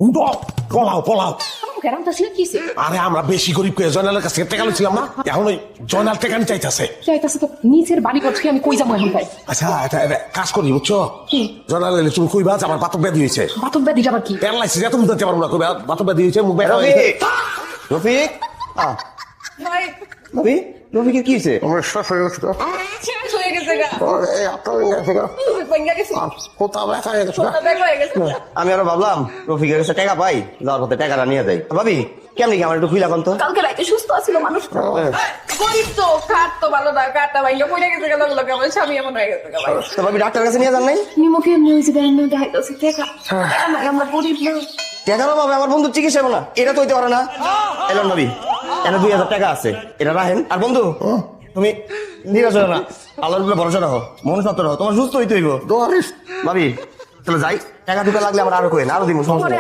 উঠো, পলাও পলাও। কেরাম তো ছিল কিসে আরে আমরা বেশি গরিব করে জয়নালের কাছে টেকা লইছিলাম না, এখন ওই জয়নাল টেকা নিতে চাইতেছে। চাইতাছে তো নিচের বাড়ি করছি, আমি কই যাবো এখন ভাই? আচ্ছা এটা কাজ করি বুঝছো, কি? জয়নাল এলে তুমি কইবা যে আমার বাতক ব্যাধি হয়েছে, বাতক ব্যাধি যাবার কি? প্যারালাইসিস, এত বুঝতে পারবো না, কইবা বাতক ব্যাধি হয়েছে, মুখ ব্যথা রফিক হয়েছে। রফিক ভাই রফিক রফিকের কি হয়েছে? আমার শ্বাস হয়ে গেছে গো। শেষ হয়ে গেছে গা, এই আপনার হয়ে গেছে গো। ভাঙ্গা গেছে, কোথাও ব্যথা হয়ে গেছে গো। ব্যাগ হয়ে গেছে। আমি আরো ভাবলাম রফিকের কাছে টাকা পাই, যাওয়ার পথে টাকাটা নিয়ে যাই। ভাবি কেমনি কি আমার একটু খুইলা কোন তো? কালকে রাতে সুস্থ আছিল মানুষ, গরিব তো, খাট তো ভালো না, কাটটা ভাঙ্গা পড়ে গেছে গা, লোক আমার স্বামী এমন হয়ে গেছে গা ভাই। তো ভাবি ডাক্তার কাছে নিয়ে যান নাই? নিমকে নিউজ দেন না, দেখাইতেছে টাকা আমরা গরিব না। টাকার অভাবে আমার বন্ধু চিকিৎসা হবো না, এটা তো হইতে পারে না। এলন ভাবি, এনে 2000 টাকা আছে, এটা রাখেন। আর বন্ধু তুমি নিরাশ হও না, আল্লাহর উপরে ভরসা রাখো, মনুষ্যত্ব রাখো, তোমার সুস্থ হইতে হইব। ভাবি তাহলে যাই, টাকা দুটো লাগলে আমার আরো কইন, আরো দিব সমস্যা নেই।